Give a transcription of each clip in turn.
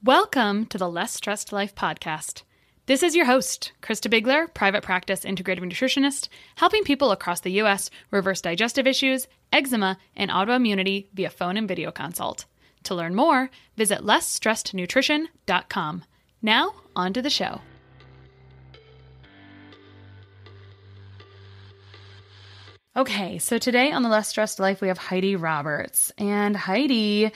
Welcome to the Less Stressed Life podcast. This is your host, Christa Bigler, private practice integrative nutritionist, helping people across the U.S. reverse digestive issues, eczema, and autoimmunity via phone and video consult. To learn more, visit lessstressednutrition.com. Now, on to the show. Okay, so today on the Less Stressed Life, we have Heidi Roberts. And Heidi,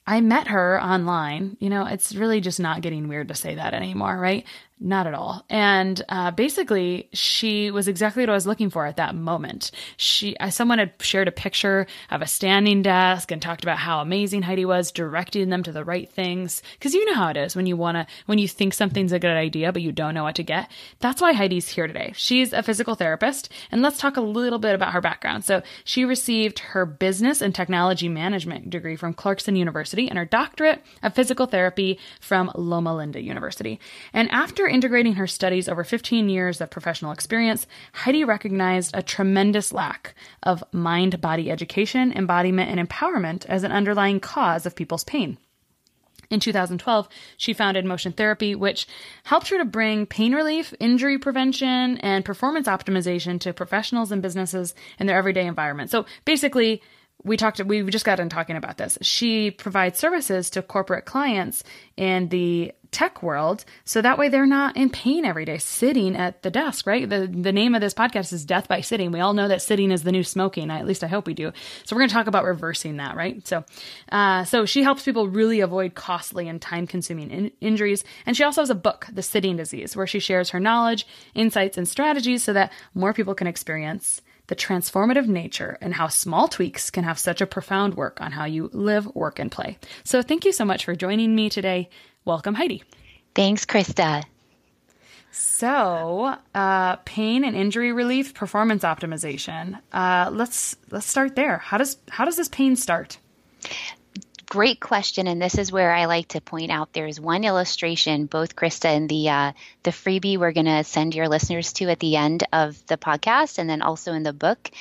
I met her online. You know, it's really just not getting weird to say that anymore, right? Not at all. And basically, she was exactly what I was looking for at that moment. Someone had shared a picture of a standing desk and talked about how amazing Heidi was, directing them to the right things. Because you know how it is when you think something's a good idea, but you don't know what to get. That's why Heidi's here today. She's a physical therapist, and let's talk a little bit about her background. So she received her business and technology management degree from Clarkson University and her doctorate of physical therapy from Loma Linda University. And after integrating her studies over 15 years of professional experience, Heidi recognized a tremendous lack of mind-body education, embodiment, and empowerment as an underlying cause of people's pain. In 2012, she founded Motion Therapy, which helped her to bring pain relief, injury prevention, and performance optimization to professionals and businesses in their everyday environment. So basically, we just got done talking about this. She provides services to corporate clients in the tech world, so that way they're not in pain every day sitting at the desk, right? The name of this podcast is Death by Sitting. We all know that sitting is the new smoking. At least I hope we do. So we're going to talk about reversing that, right? So she helps people really avoid costly and time-consuming injuries. And she also has a book, The Sitting Disease, where she shares her knowledge, insights, and strategies so that more people can experience the transformative nature and how small tweaks can have such a profound work on how you live, work, and play. So thank you so much for joining me today. Welcome, Heidi. Thanks, Christa. So, pain and injury relief, performance optimization. Let's start there. How does this pain start? Great question, and this is where I like to point out there's one illustration, both Christa and the freebie we're going to send your listeners to at the end of the podcast, and then also in the book,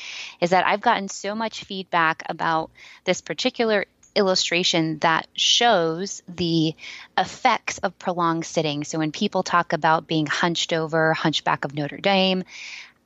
is that I've gotten so much feedback about this particular illustration that shows the effects of prolonged sitting. So when people talk about being hunched over, Hunchback of Notre Dame,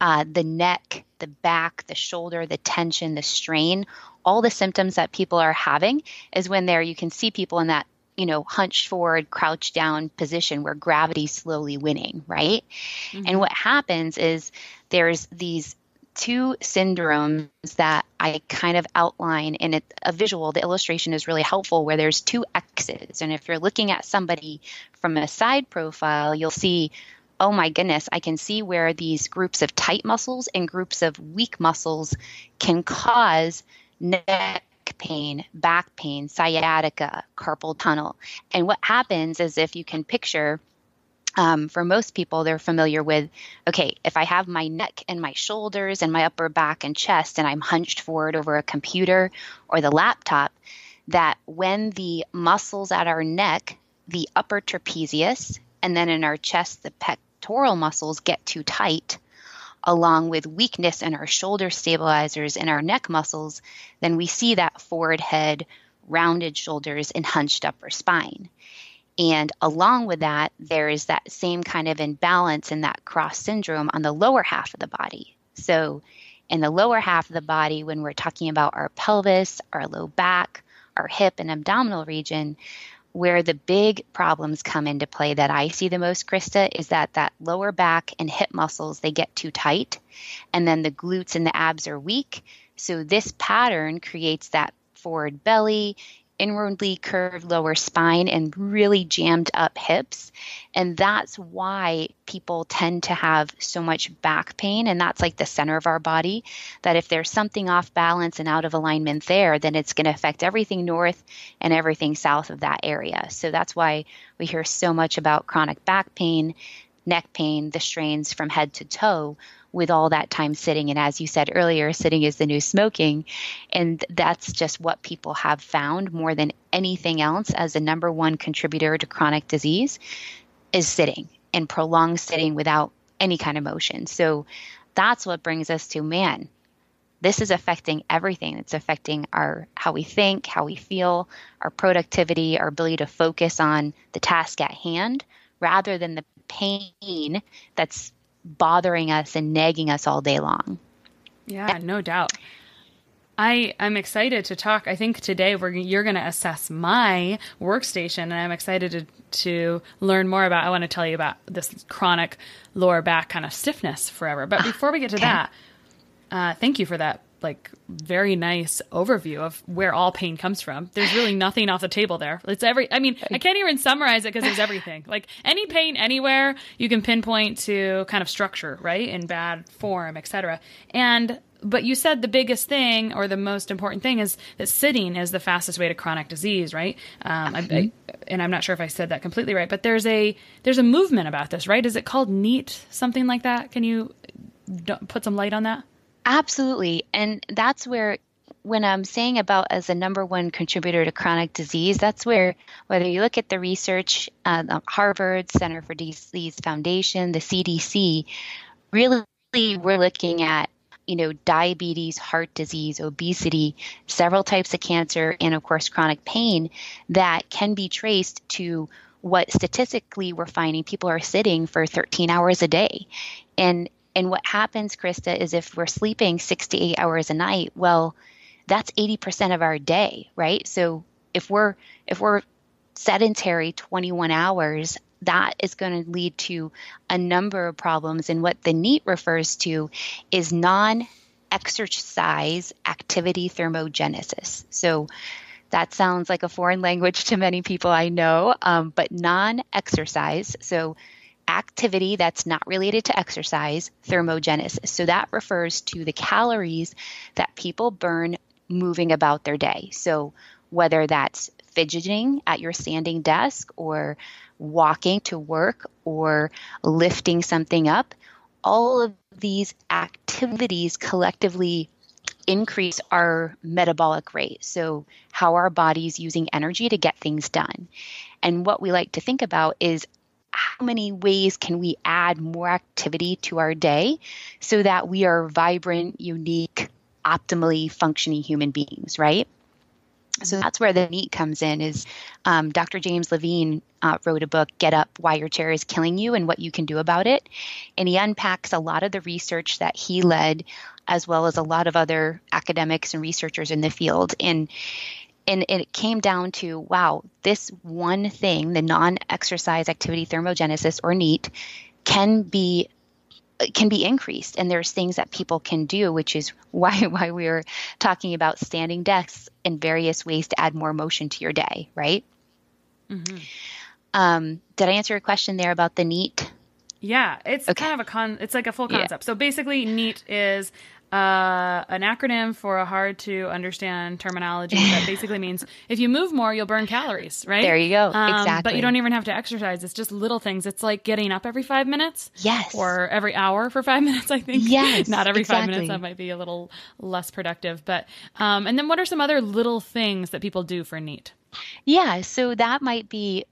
the neck, the back, the shoulder, the tension, the strain, all the symptoms that people are having is when you can see people in that, hunched forward, crouched down position where gravity's slowly winning, right? Mm-hmm. And what happens is there's these two syndromes that I kind of outline in a visual. The illustration is really helpful where there's two X's. And if you're looking at somebody from a side profile, you'll see, oh my goodness, I can see where these groups of tight muscles and groups of weak muscles can cause neck pain, back pain, sciatica, carpal tunnel. And what happens is, if you can picture, for most people, they're familiar with, okay, if I have my neck and my shoulders and my upper back and chest and I'm hunched forward over a computer or the laptop, that when the muscles at our neck, the upper trapezius, and then in our chest, the pectoral muscles get too tight, along with weakness in our shoulder stabilizers and our neck muscles, then we see that forward head, rounded shoulders, and hunched upper spine. And along with that, there is that same kind of imbalance in that cross syndrome on the lower half of the body. So in the lower half of the body, when we're talking about our pelvis, our low back, our hip and abdominal region, where the big problems come into play that I see the most, Christa, is that lower back and hip muscles, they get too tight, and then the glutes and the abs are weak. So this pattern creates that forward belly, inwardly curved lower spine, and really jammed up hips. And that's why people tend to have so much back pain. And that's like the center of our body, that if there's something off balance and out of alignment there, then it's going to affect everything north and everything south of that area. So that's why we hear so much about chronic back pain, neck pain, the strains from head to toe, with all that time sitting. And as you said earlier, sitting is the new smoking. And that's just what people have found more than anything else as the number one contributor to chronic disease is sitting, and prolonged sitting without any kind of motion. So that's what brings us to, man, this is affecting everything. It's affecting how we think, how we feel, our productivity, our ability to focus on the task at hand rather than the pain that's bothering us and nagging us all day long. Yeah, no doubt. I'm excited to talk. I think today you're going to assess my workstation, and I'm excited to learn more about. I want to tell you about this chronic lower back kind of stiffness forever. But before we get to that, thank you for that, like, very nice overview of where all pain comes from. There's really nothing off the table there. I can't even summarize it because there's everything. Like, any pain anywhere, you can pinpoint to kind of structure, right? In bad form, etc. But you said the biggest thing, or the most important thing, is that sitting is the fastest way to chronic disease, right? And I'm not sure if I said that completely right, but there's a movement about this, right? Is it called NEAT, something like that? Can you put some light on that? Absolutely. And that's where, when I'm saying about as a number one contributor to chronic disease, that's where, whether you look at the research, Harvard Center for Disease Foundation, the CDC, really we're looking at, diabetes, heart disease, obesity, several types of cancer, and of course, chronic pain that can be traced to what statistically we're finding people are sitting for 13 hours a day. And what happens, Christa, is if we're sleeping 6 to 8 hours a night, well, that's 80% of our day, right? So if we're sedentary 21 hours, that is going to lead to a number of problems. And what the NEAT refers to is non-exercise activity thermogenesis. So that sounds like a foreign language to many people, I know, but non-exercise. So activity that's not related to exercise, thermogenesis. So that refers to the calories that people burn moving about their day. So whether that's fidgeting at your standing desk or walking to work or lifting something up, all of these activities collectively increase our metabolic rate. So how our body's using energy to get things done. And what we like to think about is how many ways can we add more activity to our day so that we are vibrant, unique, optimally functioning human beings, right? So that's where the NEAT comes in. Is Dr. James Levine wrote a book, Get Up, Why Your Chair is Killing You and What You Can Do About It. And he unpacks a lot of the research that he led, as well as a lot of other academics and researchers in the field. And it came down to, wow, this one thing, the non-exercise activity thermogenesis, or NEAT, can be increased. And there's things that people can do, which is why we were talking about standing desks and various ways to add more motion to your day, right? Mm-hmm. Did I answer your question there about the NEAT? Yeah, it's kind of it's like a full concept. Yeah. So basically, NEAT is an acronym for a hard to understand terminology that basically means if you move more, you'll burn calories, right? There you go. Exactly. But you don't even have to exercise. It's just little things. It's like getting up every 5 minutes. Yes. Or every hour for 5 minutes, I think. Yes. Not every 5 minutes. That might be a little less productive. But and then what are some other little things that people do for NEAT? Yeah. So that might be,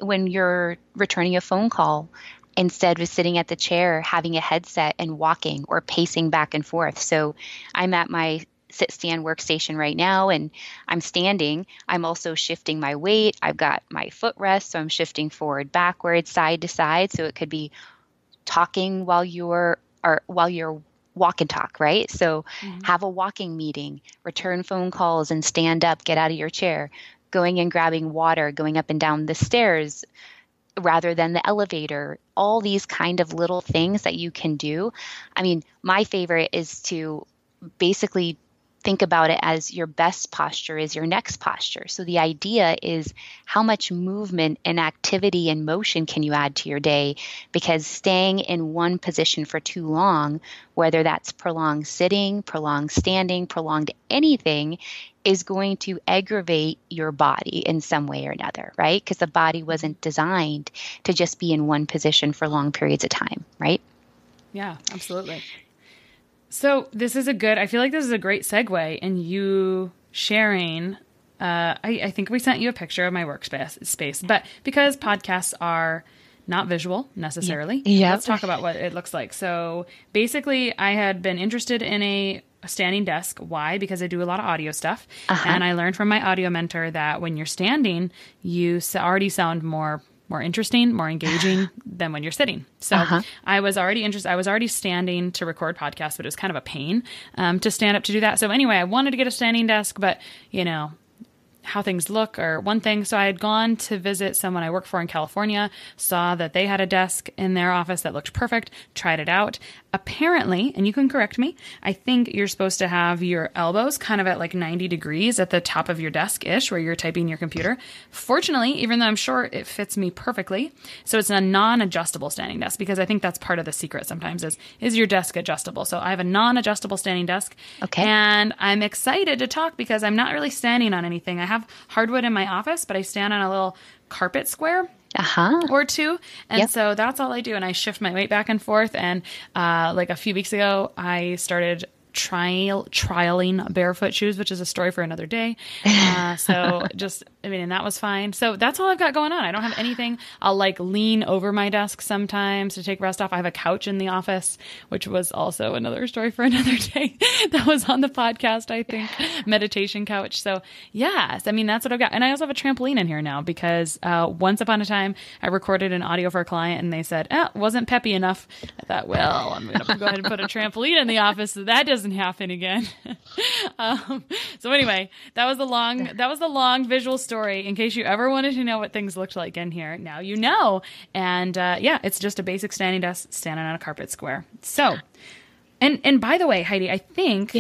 when you're returning a phone call, instead of sitting at the chair, having a headset and walking or pacing back and forth. So I'm at my sit-stand workstation right now and I'm standing. I'm also shifting my weight. I've got my footrest, so I'm shifting forward, backwards, side to side. So it could be talking while you're walk and talk, right? So have a walking meeting, return phone calls and stand up, get out of your chair, going and grabbing water, going up and down the stairs, rather than the elevator, all these kind of little things that you can do. I mean, my favorite is to basically think about it as your best posture is your next posture. So the idea is how much movement and activity and motion can you add to your day? Because staying in one position for too long, whether that's prolonged sitting, prolonged standing, prolonged anything, is going to aggravate your body in some way or another, right? Because the body wasn't designed to just be in one position for long periods of time, right? Yeah, absolutely. So I feel like this is a great segue in you sharing. I think we sent you a picture of my workspace, but because podcasts are not visual necessarily, let's talk about what it looks like. So basically I had been interested in a a standing desk. Why? Because I do a lot of audio stuff. Uh-huh. And I learned from my audio mentor that when you're standing, you already sound more interesting, more engaging than when you're sitting. So I was already interested. I was already standing to record podcasts, but it was kind of a pain to stand up to do that. So anyway, I wanted to get a standing desk, but how things look or one thing. So I had gone to visit someone I work for in California, saw that they had a desk in their office that looked perfect, tried it out. Apparently, and you can correct me, I think you're supposed to have your elbows kind of at like 90 degrees at the top of your desk-ish where you're typing your computer. Fortunately, even though I'm sure it fits me perfectly, so it's a non-adjustable standing desk, because I think that's part of the secret sometimes is your desk adjustable? So I have a non-adjustable standing desk. Okay. And I'm excited to talk because I'm not really standing on anything. I have hardwood in my office, but I stand on a little carpet square or two. And so that's all I do. And I shift my weight back and forth. And like a few weeks ago, I started trialing barefoot shoes, which is a story for another day. And that was fine. So that's all I've got going on. I don't have anything. I'll like lean over my desk sometimes to take rest off. I have a couch in the office, which was also another story for another day. That was on the podcast, I think, meditation couch. So yes, that's what I've got. And I also have a trampoline in here now because once upon a time I recorded an audio for a client and they said, wasn't peppy enough. I thought, well, I'm going to go ahead and put a trampoline in the office so that doesn't happen again. So anyway, that was the long visual story. In case you ever wanted to know what things looked like in here, now you know. And it's just a basic standing desk standing on a carpet square. So, and by the way, Heidi, I think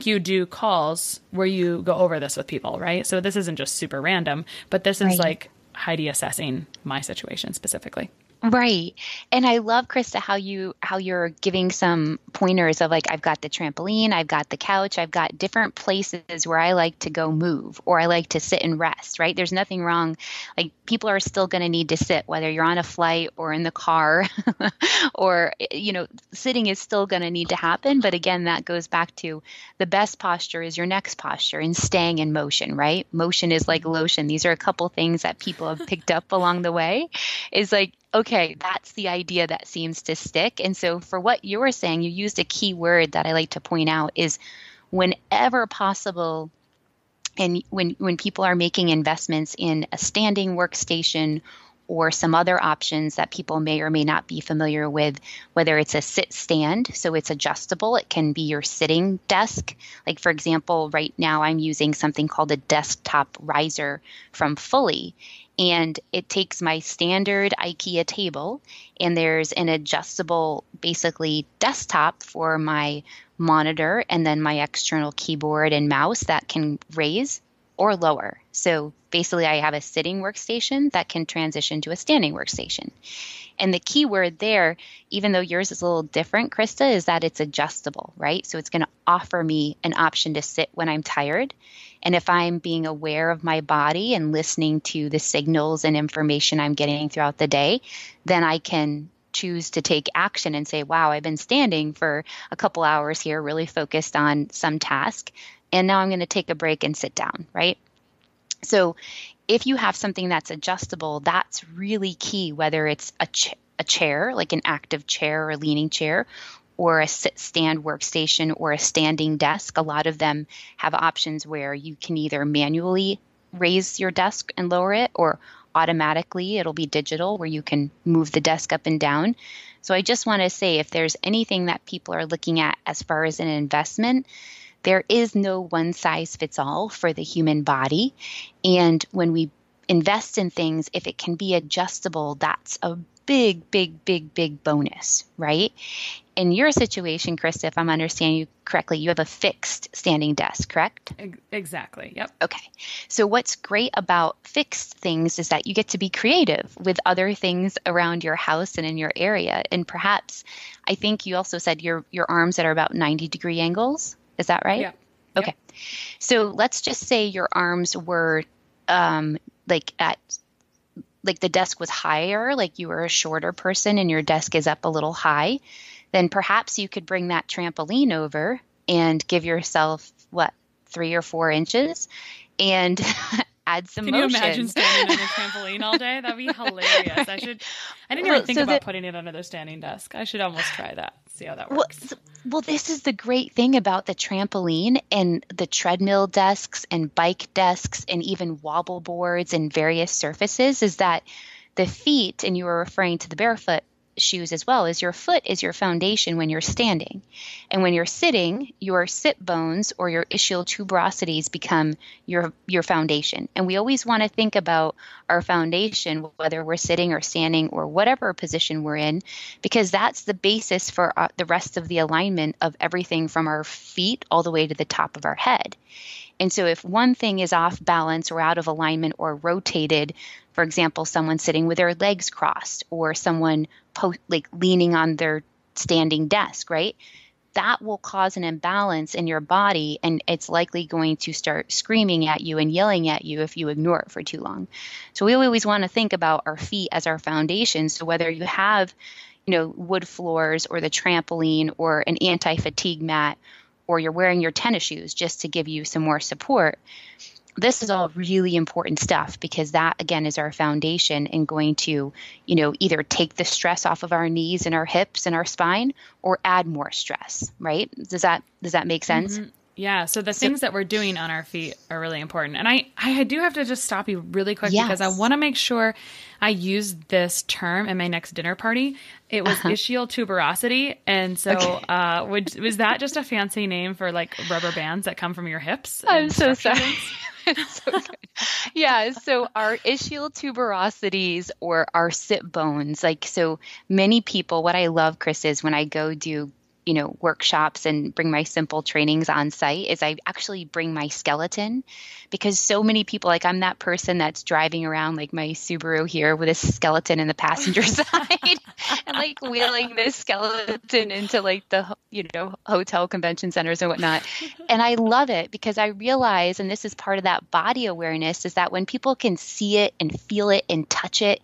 you do calls where you go over this with people, right? So this isn't just super random, but this is like Heidi assessing my situation specifically. Right. And I love, Christa, how you're giving some pointers of like, I've got the trampoline, I've got the couch, I've got different places where I like to go move or I like to sit and rest, right? There's nothing wrong. Like people are still going to need to sit, whether you're on a flight or in the car or, sitting is still going to need to happen. But again, that goes back to the best posture is your next posture and staying in motion, right? Motion is like lotion. These are a couple things that people have picked up along the way is like, okay, that's the idea that seems to stick. And so for what you were saying, you used a key word that I like to point out is whenever possible, and when people are making investments in a standing workstation or some other options that people may or may not be familiar with, whether it's a sit stand, so it's adjustable, it can be your sitting desk. Like for example, right now I'm using something called a desktop riser from Fully. And it takes my standard IKEA table, and there's an adjustable, basically, desktop for my monitor and then my external keyboard and mouse that can raise or lower. So basically, I have a sitting workstation that can transition to a standing workstation. And the key word there, even though yours is a little different, Christa, is that it's adjustable, right? So it's going to offer me an option to sit when I'm tired. And if I'm being aware of my body and listening to the signals and information I'm getting throughout the day, then I can choose to take action and say, wow, I've been standing for a couple hours here, really focused on some task. And now I'm going to take a break and sit down, right? So if you have something that's adjustable, that's really key, whether it's a chair, like an active chair or leaning chair, or a sit-stand workstation or a standing desk. A lot of them have options where you can either manually raise your desk and lower it, or automatically it'll be digital where you can move the desk up and down. So I just want to say, if there's anything that people are looking at as far as an investment, there is no one size fits all for the human body. And when we invest in things, if it can be adjustable, that's a big bonus, right? In your situation, Christa, if I'm understanding you correctly, you have a fixed standing desk, correct? Exactly. Yep. Okay. So what's great about fixed things is that you get to be creative with other things around your house and in your area. And perhaps, I think you also said your arms that are about 90-degree angles. Is that right? Yeah. Okay. Yep. So let's just say your arms were like the desk was higher, like you were a shorter person and your desk is up a little high, then perhaps you could bring that trampoline over and give yourself, 3 or 4 inches, and add some Can motion. you imagine standing on a trampoline all day? That'd be hilarious. I didn't even think about putting it under the standing desk. I should almost try that. See how that works. Well, this is the great thing about the trampoline and the treadmill desks and bike desks and even wobble boards and various surfaces is that the feet, and you were referring to the barefoot shoes as well, is your foot is your foundation when you're standing. And when you're sitting, your sit bones or your ischial tuberosities become your foundation. And we always want to think about our foundation, whether we're sitting or standing or whatever position we're in, because that's the basis for the rest of the alignment of everything from our feet all the way to the top of our head. And so if one thing is off balance or out of alignment or rotated, for example, someone sitting with their legs crossed or someone leaning on their standing desk, right? That will cause an imbalance in your body, and it's likely going to start screaming at you and yelling at you if you ignore it for too long. So we always want to think about our feet as our foundation. So whether you have, wood floors or the trampoline or an anti-fatigue mat, or you're wearing your tennis shoes just to give you some more support, this is all really important stuff because that, again, is our foundation and going to, either take the stress off of our knees and our hips and our spine or add more stress, right? Does that make sense? Mm-hmm. Yeah. So the things that we're doing on our feet are really important. And I do have to just stop you really quick because I want to make sure I use this term at my next dinner party. It was ischial tuberosity. And so was that just a fancy name for like rubber bands that come from your hips? I'm so sorry. So good. Yeah. So our ischial tuberosities or our sit bones, so many people, what I love, Chris, is when I go do workshops and bring my simple trainings on site is I actually bring my skeleton because so many people, I'm that person that's driving around like my Subaru here with a skeleton in the passenger side and wheeling this skeleton into the, hotel convention centers and whatnot. And I love it because I realize, and this is part of that body awareness, is that when people can see it and feel it and touch it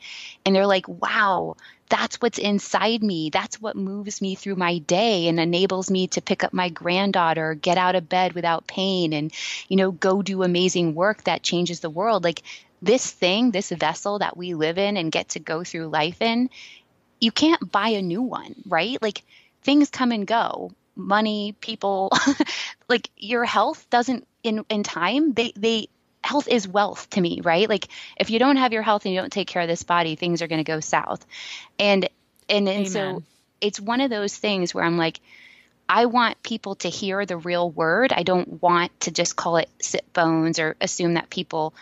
and they're like, wow, that's what's inside me. That's what moves me through my day and enables me to pick up my granddaughter, get out of bed without pain and, go do amazing work that changes the world. This vessel that we live in and get to go through life in, you can't buy a new one, right? Things come and go, money, people, your health doesn't in time, health is wealth to me, right? If you don't have your health and you don't take care of this body, things are going to go south. And so it's one of those things where I'm like, I want people to hear the real word. I don't want to just call it sit bones or assume that people,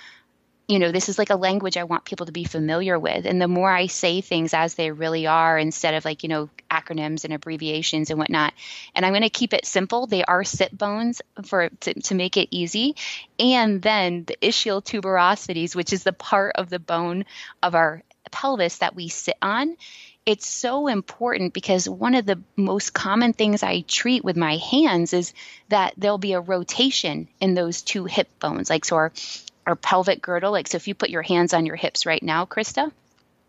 this is a language I want people to be familiar with. And the more I say things as they really are, instead of acronyms and abbreviations and whatnot, and I'm going to keep it simple. They are sit bones to make it easy. And then the ischial tuberosities, which is the part of the bone of our pelvis that we sit on. It's so important because one of the most common things I treat with my hands is that there'll be a rotation in those two hip bones. So our pelvic girdle, so if you put your hands on your hips right now, Christa,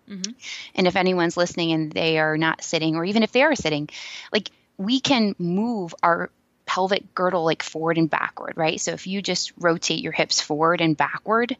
and if anyone's listening and they are not sitting, or even if they are sitting, we can move our pelvic girdle forward and backward, right? So if you just rotate your hips forward and backward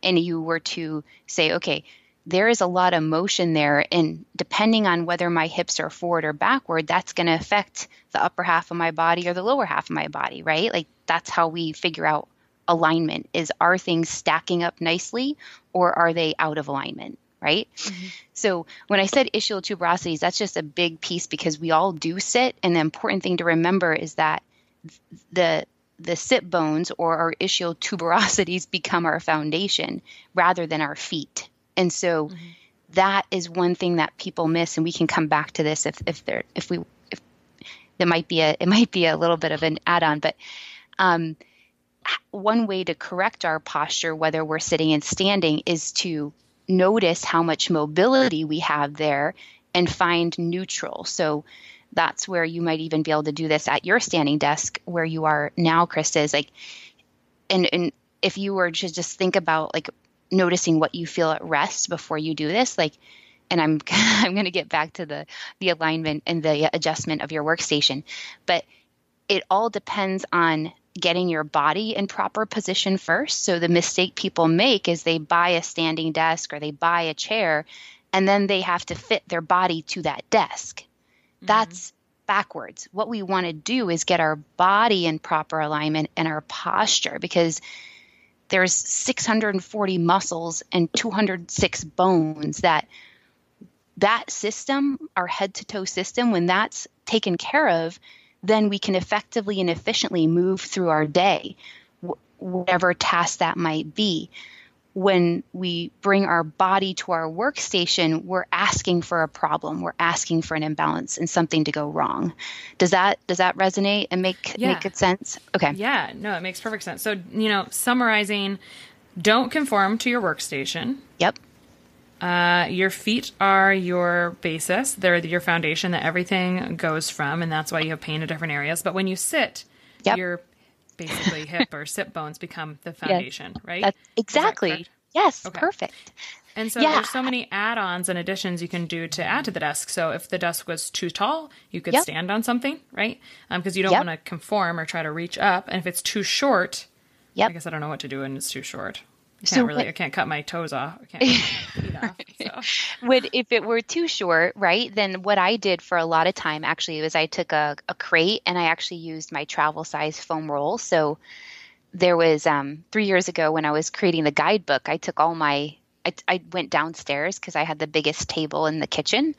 and you were to say, okay, there is a lot of motion there. And depending on whether my hips are forward or backward, that's going to affect the upper half of my body or the lower half of my body, right? That's how we figure out alignment is, are things stacking up nicely or are they out of alignment, right? Mm-hmm. So when I said ischial tuberosities, that's just a big piece because we all do sit. And the important thing to remember is that the sit bones or our ischial tuberosities become our foundation rather than our feet. And so that is one thing that people miss, and we can come back to this if there might be a little bit of an add-on, but one way to correct our posture, whether we're sitting and standing, is to notice how much mobility we have there and find neutral. So that's where you might even be able to do this at your standing desk where you are now, Christa, is and if you were to just think about noticing what you feel at rest before you do this, and I'm going to get back to the alignment and the adjustment of your workstation, but it all depends on getting your body in proper position first. So the mistake people make is they buy a standing desk or they buy a chair, and then they have to fit their body to that desk. That's backwards. What we want to do is get our body in proper alignment and our posture, because there's 640 muscles and 206 bones. That system, our head to toe system, when that's taken care of, then we can effectively and efficiently move through our day, whatever task that might be. When we bring our body to our workstation, we're asking for a problem. We're asking for an imbalance and something to go wrong. Does that resonate and make good sense? Okay. Yeah, no, it makes perfect sense. So, summarizing, don't conform to your workstation. Yep. Your feet are your basis. They're your foundation that everything goes from, and that's why you have pain in different areas. But when you sit, your basically hip or sit bones become the foundation, right? That's exactly. Yes, okay. Perfect. And so there's so many add-ons and additions you can do to add to the desk. So if the desk was too tall, you could stand on something, right? Because you don't want to conform or try to reach up. And if it's too short, I guess I don't know what to do when it's too short. I can't cut my toes off. I can't cut my feet off. So. If it were too short, right, then what I did for a lot of time actually was I took a crate and I actually used my travel size foam roll. So there was 3 years ago when I was creating the guidebook, I took all I went downstairs because I had the biggest table in the kitchen,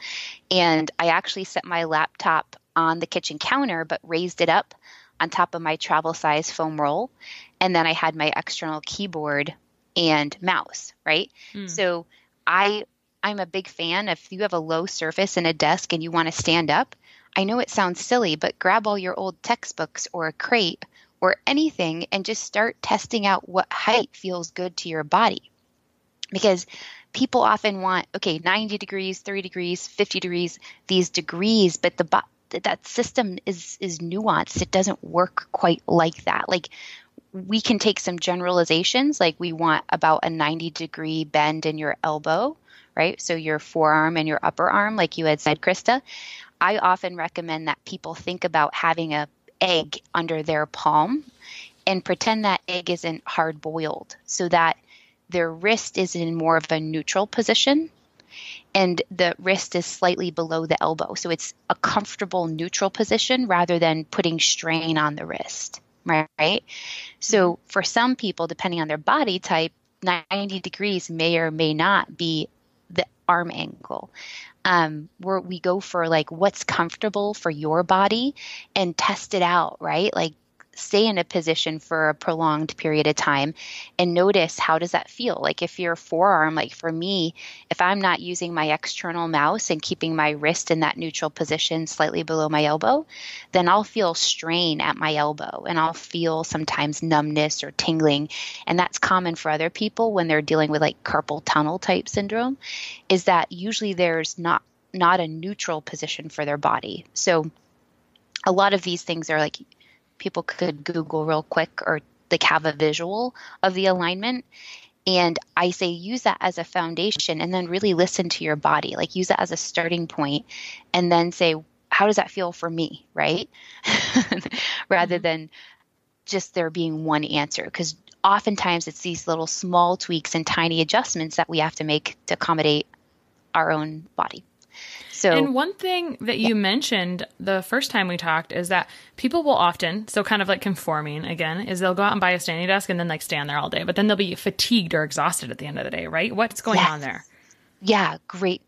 and I actually set my laptop on the kitchen counter but raised it up on top of my travel size foam roll. And then I had my external keyboard and mouse, right? So I'm a big fan. If you have a low surface in a desk and you want to stand up, I know it sounds silly, but grab all your old textbooks or a crate or anything and just start testing out what height feels good to your body. Because people often want, 90 degrees, 30 degrees, 50 degrees, these degrees, but that system is nuanced. It doesn't work quite like that. Like, we can take some generalizations, like we want about a 90-degree bend in your elbow, right? So your forearm and your upper arm, like you had said, Christa. I often recommend that people think about having an egg under their palm and pretend that egg isn't hard boiled, so that their wrist is in more of a neutral position and the wrist is slightly below the elbow. So it's a comfortable neutral position rather than putting strain on the wrist. Right? So for some people, depending on their body type, 90 degrees may or may not be the arm angle. Where we go for like what's comfortable for your body and test it out, right? Like stay in a position for a prolonged period of time and notice, how does that feel? Like if your forearm, like for me, if I'm not using my external mouse and keeping my wrist in that neutral position slightly below my elbow, then I'll feel strain at my elbow and I'll feel sometimes numbness or tingling. And that's common for other people when they're dealing with like carpal tunnel type syndrome, is that usually there's not a neutral position for their body. So a lot of these things are like, people could Google real quick or like have a visual of the alignment. And I say use that as a foundation and then really listen to your body, like use that as a starting point and then say, how does that feel for me? Right. Rather than just there being one answer. Because oftentimes it's these little small tweaks and tiny adjustments that we have to make to accommodate our own body. So, and one thing that you mentioned the first time we talked is that people will often, so kind of like conforming again, is they'll go out and buy a standing desk and then like stand there all day, but then they'll be fatigued or exhausted at the end of the day, right? What's going on there? Yeah, great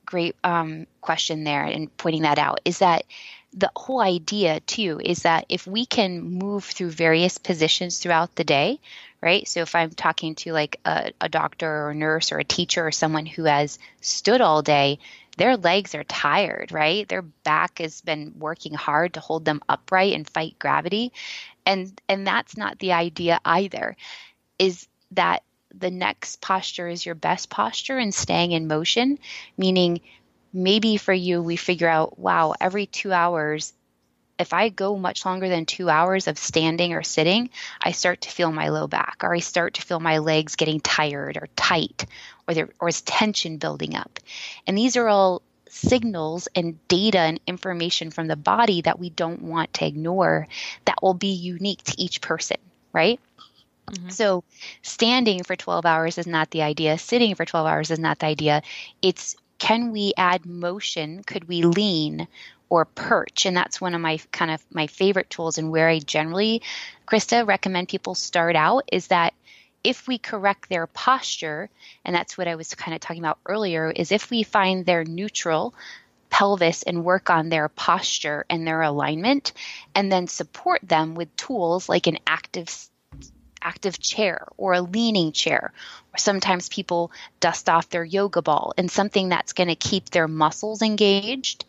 question there, and pointing that out is that the whole idea too is that if we can move through various positions throughout the day, right? So if I'm talking to like a doctor or a nurse or a teacher or someone who has stood all day, their legs are tired, right? Their back has been working hard to hold them upright and fight gravity. And that's not the idea either, is that the next posture is your best posture and staying in motion, meaning maybe for you, we figure out, wow, every 2 hours, if I go much longer than 2 hours of standing or sitting, I start to feel my low back, or I start to feel my legs getting tired or tight, or is tension building up. And these are all signals and data and information from the body that we don't want to ignore, that will be unique to each person. right? Mm-hmm. So standing for 12 hours is not the idea. Sitting for 12 hours is not the idea. It's, can we add motion? Could we lean or perch? And that's one of my kind of my favorite tools, and where I generally, Christa, recommend people start out is that if we correct their posture, and that's what I was kind of talking about earlier, is if we find their neutral pelvis and work on their posture and their alignment, and then support them with tools like an active chair or a leaning chair. Or sometimes people dust off their yoga ball, and something that's going to keep their muscles engaged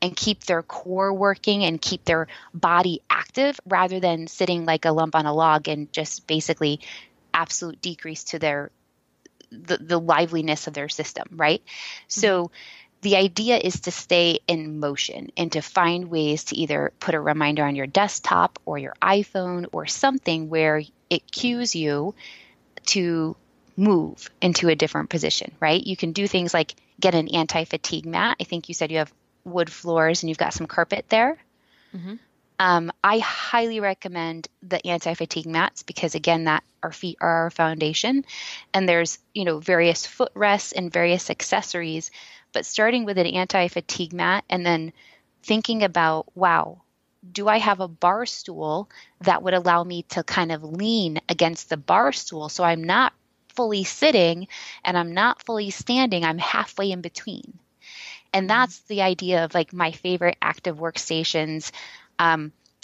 and keep their core working and keep their body active, rather than sitting like a lump on a log and just basically absolute decrease to the liveliness of their system, right? So the idea is to stay in motion and to find ways to either put a reminder on your desktop or your iPhone or something where it cues you to move into a different position, right? You can do things like get an anti-fatigue mat. I think you said you have wood floors and you've got some carpet there. Mm-hmm. I highly recommend the anti-fatigue mats because, again, that our feet are our foundation, and there's, various footrests and various accessories, but starting with an anti-fatigue mat and then thinking about, wow, do I have a bar stool that would allow me to kind of lean against the bar stool so I'm not fully sitting and I'm not fully standing, I'm halfway in between. And that's the idea of like my favorite active workstations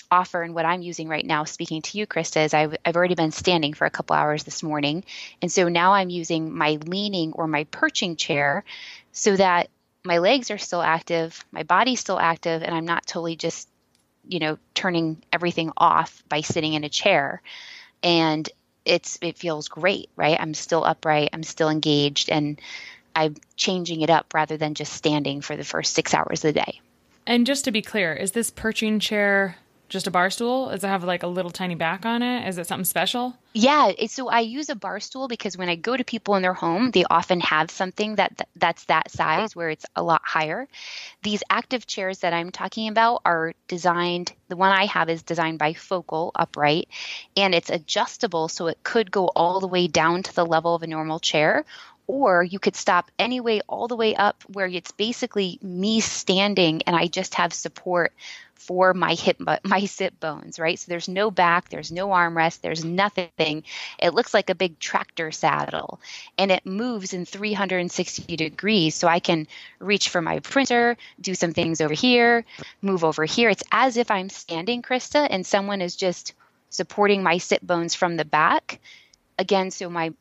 offer, and what I'm using right now, speaking to you, Christa, is I've already been standing for a couple hours this morning. And so now I'm using my leaning or my perching chair so that my legs are still active, my body's still active, and I'm not totally just, turning everything off by sitting in a chair. And it feels great, right? I'm still upright, I'm still engaged, and I'm changing it up rather than just standing for the first 6 hours of the day. And just to be clear, is this perching chair just a bar stool? Does it have like a little tiny back on it? Is it something special? Yeah. So I use a bar stool because when I go to people in their home, they often have something that's that size where it's a lot higher. These active chairs that I'm talking about are designed, the one I have is designed by Focal Upright, and it's adjustable so it could go all the way down to the level of a normal chair, or you could stop anyway all the way up where it's basically me standing and I just have support for my sit bones, right? So there's no back, there's no armrest, there's nothing. It looks like a big tractor saddle, and it moves in 360 degrees. So I can reach for my printer, do some things over here, move over here. It's as if I'm standing, Christa, and someone is just supporting my sit bones from the back. Again, so my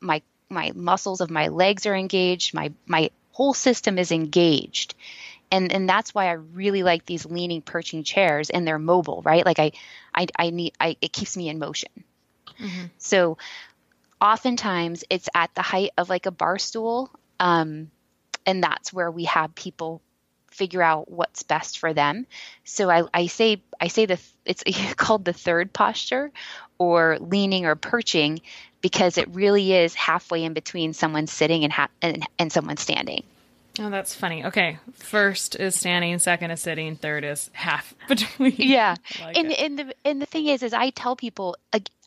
muscles of my legs are engaged, my whole system is engaged. And that's why I really like these leaning perching chairs, and they're mobile, right? Like it keeps me in motion. Mm-hmm. So oftentimes it's at the height of like a bar stool. And that's where we have people figure out what's best for them. So I say it's called the third posture, or leaning or perching, because it really is halfway in between someone sitting and someone standing. Oh, that's funny. Okay. First is standing, second is sitting, third is half between. Yeah. And the thing is I tell people,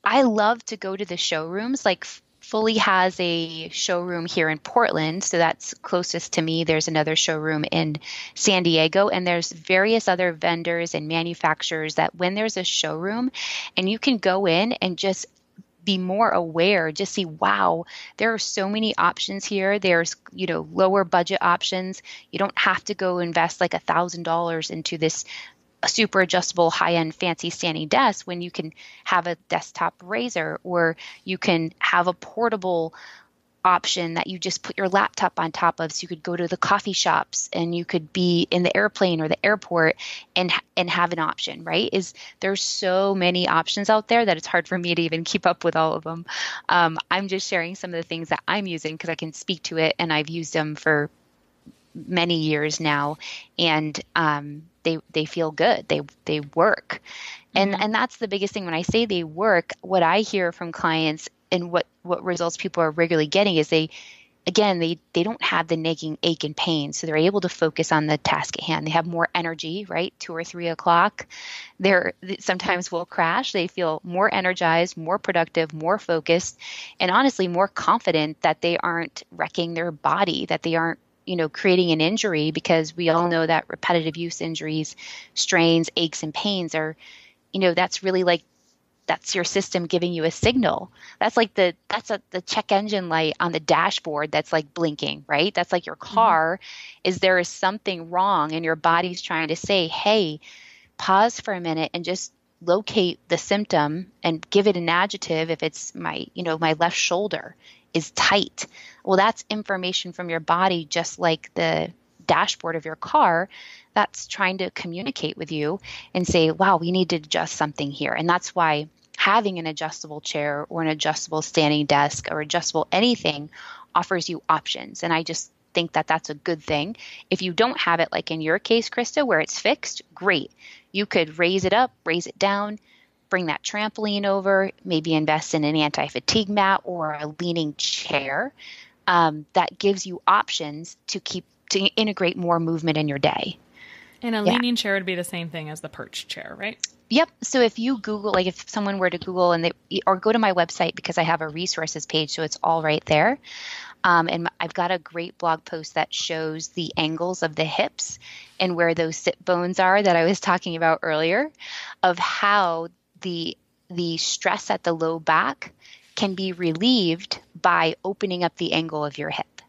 I love to go to the showrooms. Like Fully has a showroom here in Portland, so that's closest to me. There's another showroom in San Diego, and there's various other vendors and manufacturers that when there's a showroom and you can go in and just be more aware, just see, wow, there are so many options here. There's, lower budget options. You don't have to go invest like $1,000 into this super adjustable high-end fancy standing desk when you can have a desktop razor, or you can have a portable option that you just put your laptop on top of. So you could go to the coffee shops, and you could be in the airplane or the airport and have an option, right? There's so many options out there that it's hard for me to even keep up with all of them. I'm just sharing some of the things that I'm using because I can speak to it, and I've used them for many years now, and they feel good. They work. And that's the biggest thing. When I say they work, what I hear from clients and what results people are regularly getting is they again, they don't have the nagging ache and pain. So they're able to focus on the task at hand. They have more energy, right? 2 or 3 o'clock. They're sometimes will crash. They feel more energized, more productive, more focused, and honestly more confident that they aren't wrecking their body, that they aren't, creating an injury, because we all know that repetitive use injuries, strains, aches, and pains are, that's really like, that's your system giving you a signal. That's like the check engine light on the dashboard that's like blinking, right? That's like your car. Is there is something wrong and your body's trying to say, hey, pause for a minute and just locate the symptom and give it an adjective. If it's my left shoulder is tight. Well, that's information from your body, just like the dashboard of your car, that's trying to communicate with you and say, wow, we need to adjust something here. And that's why having an adjustable chair or an adjustable standing desk or adjustable anything offers you options. And I just think that that's a good thing. If you don't have it, like in your case, Christa, where it's fixed, great. You could raise it up, raise it down, bring that trampoline over, maybe invest in an anti-fatigue mat or a leaning chair. That gives you options to integrate more movement in your day. And a leaning chair would be the same thing as the perch chair, right? Yep. So if you Google, like if someone were to Google or go to my website, because I have a resources page, so it's all right there. And I've got a great blog post that shows the angles of the hips and where those sit bones are that I was talking about earlier, of how the stress at the low back can be relieved by opening up the angle of your hip.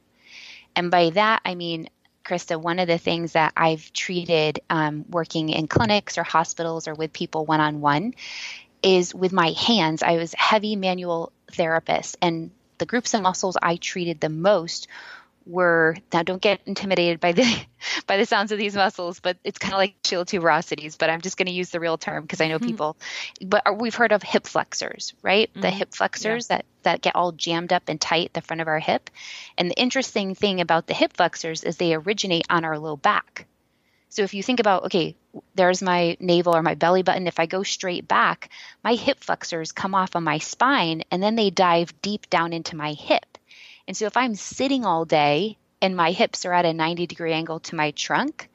And by that, I mean, Christa, one of the things that I've treated working in clinics or hospitals or with people one-on-one is with my hands. I was a heavy manual therapist, and the groups of muscles I treated the most were, now don't get intimidated by the sounds of these muscles, but it's kind of like shield tuberosities, but I'm just going to use the real term because I know people, but we've heard of hip flexors, right? The hip flexors that get all jammed up and tight at the front of our hip. And the interesting thing about the hip flexors is they originate on our low back. So if you think about, okay, there's my navel or my belly button. If I go straight back, my hip flexors come off of my spine and then they dive deep down into my hip. And so if I'm sitting all day and my hips are at a 90-degree angle to my trunk,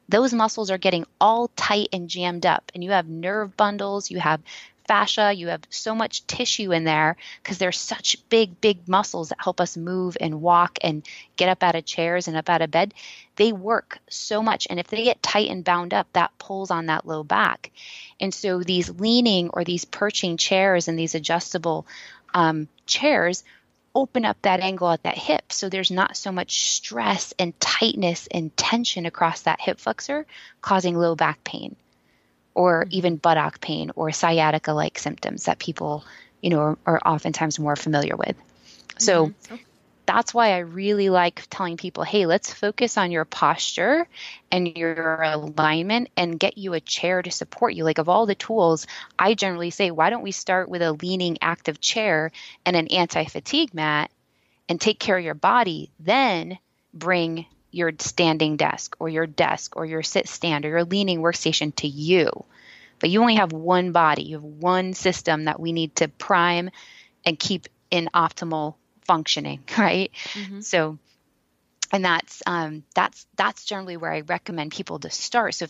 those muscles are getting all tight and jammed up. And you have nerve bundles, you have fascia, you have so much tissue in there because they're such big, big muscles that help us move and walk and get up out of chairs and up out of bed. They work so much. And if they get tight and bound up, that pulls on that low back. And so these leaning or these perching chairs and these adjustable chairs open up that angle at that hip. So there's not so much stress and tightness and tension across that hip flexor causing low back pain or even buttock pain or sciatica-like symptoms that people, are oftentimes more familiar with. So that's why I really like telling people, hey, let's focus on your posture and your alignment and get you a chair to support you. Like of all the tools, I generally say, why don't we start with a leaning active chair and an anti-fatigue mat and take care of your body, then bring your standing desk or your sit stand or your leaning workstation to you. But you only have one body. You have one system that we need to prime and keep in optimal functioning, right? So, and that's generally where I recommend people to start. So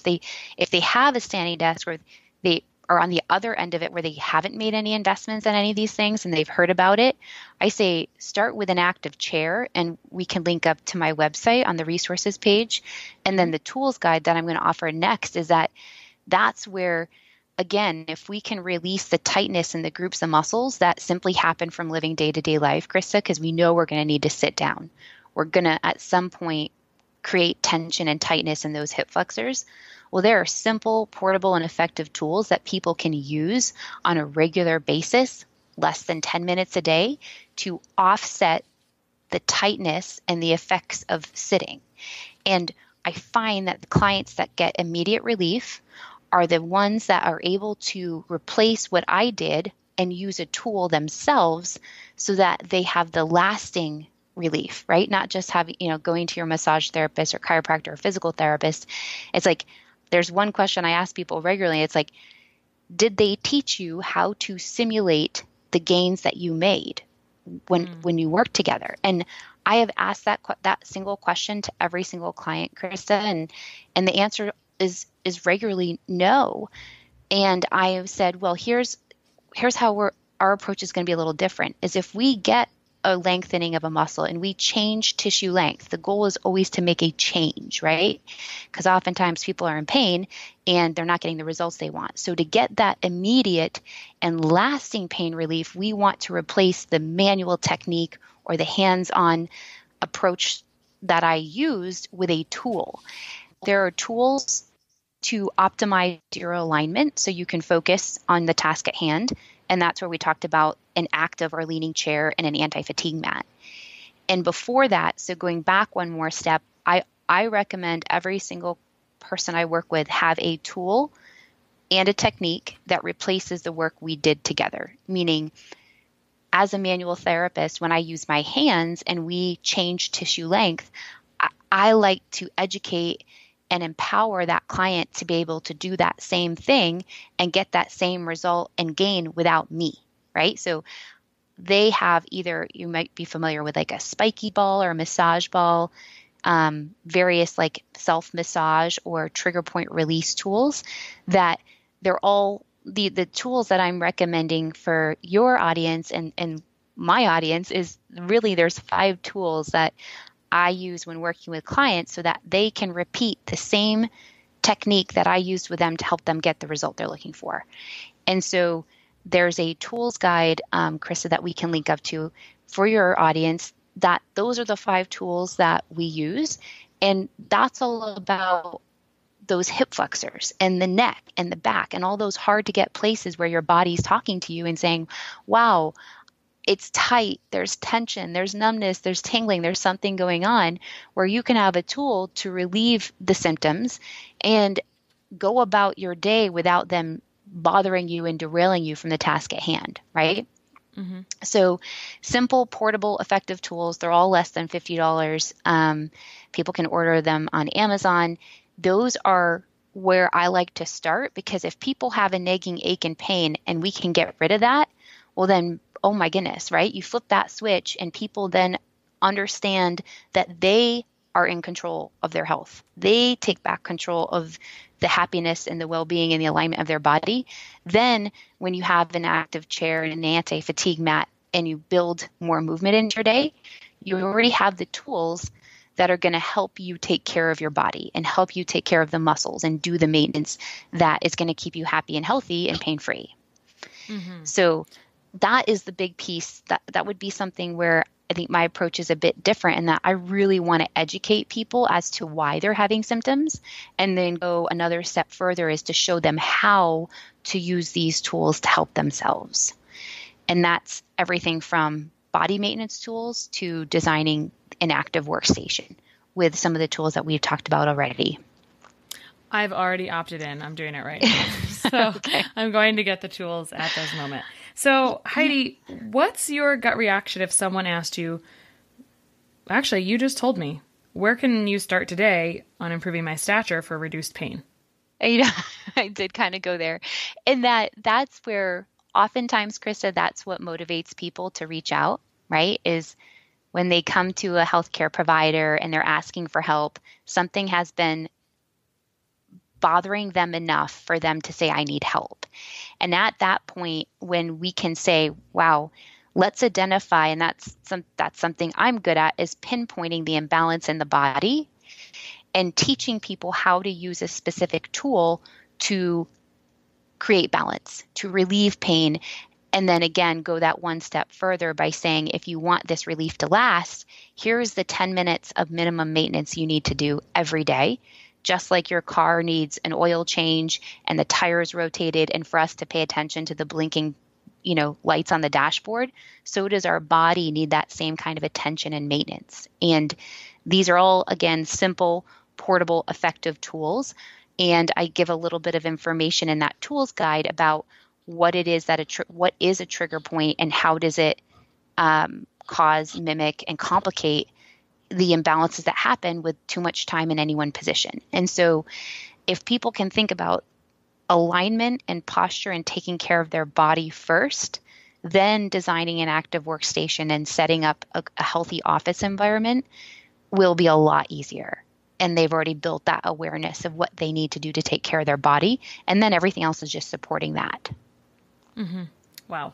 if they have a standing desk or they are on the other end of it where they haven't made any investments in any of these things and they've heard about it, I say start with an active chair, and we can link up to my website on the resources page. And then the tools guide that I'm going to offer next is that's where, again, if we can release the tightness in the groups of muscles that simply happen from living day-to-day life, Christa, because we know we're going to need to sit down. We're going to, at some point, create tension and tightness in those hip flexors. Well, there are simple, portable, and effective tools that people can use on a regular basis, less than 10 minutes a day, to offset the tightness and the effects of sitting. And I find that the clients that get immediate relief are the ones that are able to replace what I did and use a tool themselves so that they have the lasting relief, right? Not just having, going to your massage therapist or chiropractor or physical therapist. It's like, there's one question I ask people regularly. It's like, did they teach you how to simulate the gains that you made when you worked together? And I have asked that single question to every single client, Krista, and the answer is regularly no. And I have said, well, here's how our approach is going to be a little different, is if we get a lengthening of a muscle and we change tissue length, the goal is always to make a change, right? Because oftentimes people are in pain and they're not getting the results they want. So to get that immediate and lasting pain relief, we want to replace the manual technique or the hands-on approach that I used with a tool. There are tools to optimize your alignment so you can focus on the task at hand. And that's where we talked about an active or leaning chair and an anti-fatigue mat. And before that, so going back one more step, I recommend every single person I work with have a tool and a technique that replaces the work we did together. Meaning, as a manual therapist, when I use my hands and we change tissue length, I like to educate and empower that client to be able to do that same thing and get that same result and gain without me, right? So they have either, you might be familiar with like a spiky ball or a massage ball, various like self-massage or trigger point release tools that they're all the tools that I'm recommending for your audience and my audience is really there's 5 tools that I use when working with clients so that they can repeat the same technique that I used with them to help them get the result they're looking for. And so there's a tools guide, Christa, that we can link up to for your audience, that those are the 5 tools that we use. And that's all about those hip flexors and the neck and the back and all those hard to get places where your body's talking to you and saying, wow, it's tight, there's tension, there's numbness, there's tingling, there's something going on, where you can have a tool to relieve the symptoms and go about your day without them bothering you and derailing you from the task at hand, right? Mm-hmm. So simple, portable, effective tools, they're all less than $50. People can order them on Amazon. Those are where I like to start, because if people have a nagging ache and pain and we can get rid of that, well then, oh my goodness, right? You flip that switch and people then understand that they are in control of their health. They take back control of the happiness and the well-being and the alignment of their body. Then when you have an active chair and an anti-fatigue mat and you build more movement into your day, you already have the tools that are going to help you take care of your body and help you take care of the muscles and do the maintenance that is going to keep you happy and healthy and pain-free. Mm-hmm. So that is the big piece. That would be something where I think my approach is a bit different, in that I really want to educate people as to why they're having symptoms, and then go another step further is to show them how to use these tools to help themselves. And that's everything from body maintenance tools to designing an active workstation with some of the tools that we've talked about already. I've already opted in. I'm doing it right now. So okay. I'm going to get the tools at this moment. So Heidi, what's your gut reaction if someone asked you, actually, you just told me, where can you start today on improving my stature for reduced pain? I did kind of go there. And that's where oftentimes, Krista, that's what motivates people to reach out, right? Is when they come to a healthcare provider and they're asking for help, something has been bothering them enough for them to say, I need help. And at that point, when we can say, wow, let's identify, and that's something I'm good at, is pinpointing the imbalance in the body and teaching people how to use a specific tool to create balance, to relieve pain. And then again, go that one step further by saying, if you want this relief to last, here's the 10 minutes of minimum maintenance you need to do every day. Just like your car needs an oil change and the tires rotated, and for us to pay attention to the blinking, lights on the dashboard, so does our body need that same kind of attention and maintenance. And these are all, again, simple, portable, effective tools. And I give a little bit of information in that tools guide about what it is what is a trigger point and how does it cause, mimic, and complicate the imbalances that happen with too much time in any one position. And so if people can think about alignment and posture and taking care of their body first, then designing an active workstation and setting up a healthy office environment will be a lot easier. And they've already built that awareness of what they need to do to take care of their body. And then everything else is just supporting that. Mm-hmm. Wow.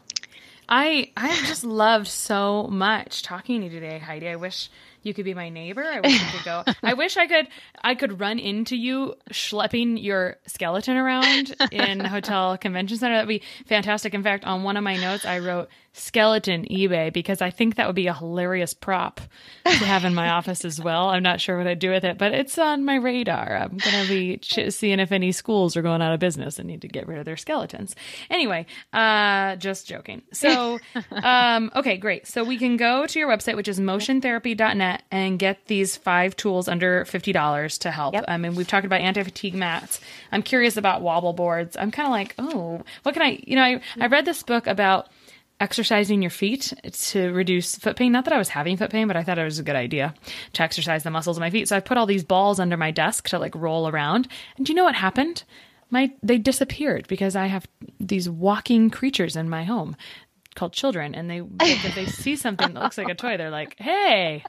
I just loved so much talking to you today, Heidi. I wish you could be my neighbor. I wish you could go. I wish I could run into you schlepping your skeleton around in a hotel convention center. That'd be fantastic. In fact, on one of my notes, I wrote skeleton eBay because I think that would be a hilarious prop to have in my office as well. I'm not sure what I'd do with it, but it's on my radar. I'm going to be seeing if any schools are going out of business and need to get rid of their skeletons. Anyway, just joking. So, okay, great. So we can go to your website, which is motiontherapy.net, and get these 5 tools under $50 to help. Yep. I mean, we've talked about anti-fatigue mats. I'm curious about wobble boards. I'm kind of like, oh, what can I read this book about exercising your feet to reduce foot pain. Not that I was having foot pain, but I thought it was a good idea to exercise the muscles of my feet. So I put all these balls under my desk to like roll around. And do you know what happened? They disappeared because I have these walking creatures in my home called children. And if they see something that looks like a toy, they're like, hey,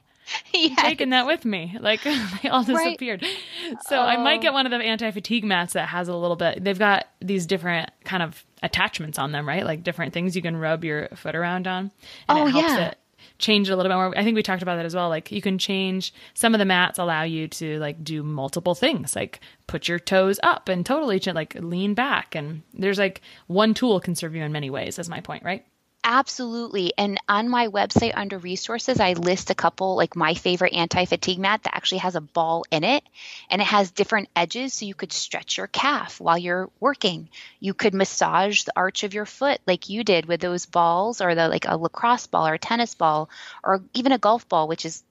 I'm taking that with me. Like they all disappeared. Right. So I might get one of the anti-fatigue mats that has a little bit, they've got these different kind of attachments on them, right? Like different things you can rub your foot around on. And it helps it change it a little bit more. I think we talked about that as well. Like you can change, some of the mats allow you to like do multiple things, like put your toes up and totally like lean back. And there's like one tool can serve you in many ways, is my point, right? Absolutely. And on my website under resources, I list a couple, like my favorite anti-fatigue mat that actually has a ball in it, and it has different edges. So you could stretch your calf while you're working. You could massage the arch of your foot like you did with those balls, or like a lacrosse ball or a tennis ball, or even a golf ball, which is,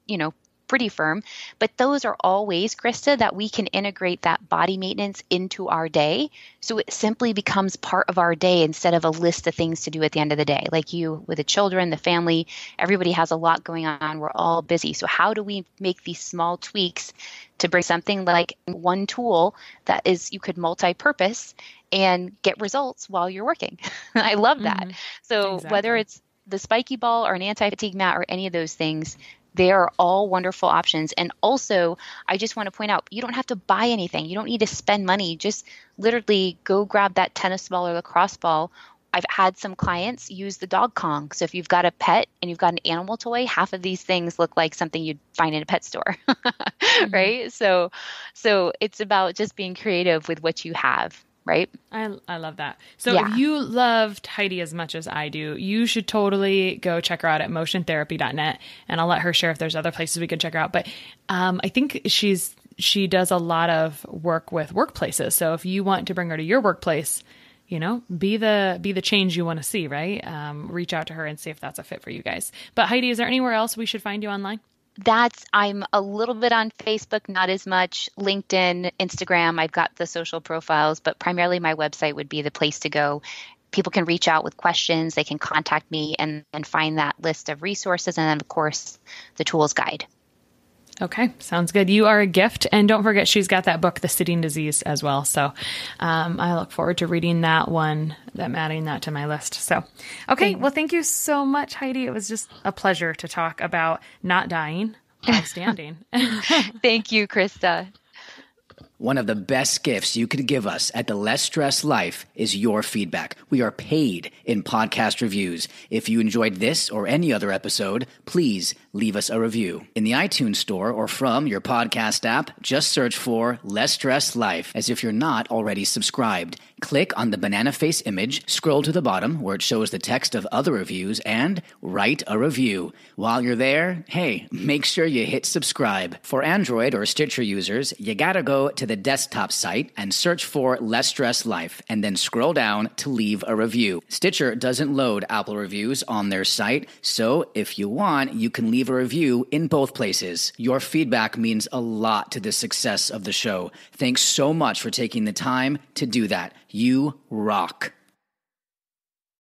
pretty firm. But those are all ways, Christa, that we can integrate that body maintenance into our day. So it simply becomes part of our day instead of a list of things to do at the end of the day. Like you with the children, the family, everybody has a lot going on. We're all busy. So how do we make these small tweaks to bring something like one tool that is, you could multi-purpose and get results while you're working? I love that. Mm-hmm. So exactly. Whether it's the spiky ball or an anti-fatigue mat or any of those things, they are all wonderful options. And also, I just want to point out, you don't have to buy anything. You don't need to spend money. Just literally go grab that tennis ball or lacrosse ball. I've had some clients use the dog Kong. So if you've got a pet and you've got an animal toy, half of these things look like something you'd find in a pet store, mm-hmm. right? So it's about just being creative with what you have. Right? I love that. So if you loved Heidi as much as I do, you should totally go check her out at motiontherapy.net, and I'll let her share if there's other places we could check her out. But I think she does a lot of work with workplaces. So if you want to bring her to your workplace, be the change you want to see, right? Reach out to her and see if that's a fit for you guys. But Heidi, is there anywhere else we should find you online? I'm a little bit on Facebook, not as much. LinkedIn, Instagram, I've got the social profiles, but primarily my website would be the place to go. People can reach out with questions. They can contact me and find that list of resources. And then, of course, the tools guide. Okay. Sounds good. You are a gift. And don't forget, she's got that book, The Sitting Disease, as well. So I look forward to reading that one, adding that to my list. So, okay. Well, thank you so much, Heidi. It was just a pleasure to talk about not dying while standing. Thank you, Christa. One of the best gifts you could give us at the Less Stress Life is your feedback. We are paid in podcast reviews. If you enjoyed this or any other episode, please leave us a review. In the iTunes store or from your podcast app, just search for Less Stress Life as if you're not already subscribed. Click on the banana face image, scroll to the bottom where it shows the text of other reviews, and write a review. While you're there, hey, make sure you hit subscribe. For Android or Stitcher users, you gotta go to the desktop site and search for Less Stress Life, and then scroll down to leave a review. Stitcher doesn't load Apple reviews on their site, so if you want, you can leave a review in both places. Your feedback means a lot to the success of the show. Thanks so much for taking the time to do that. You rock.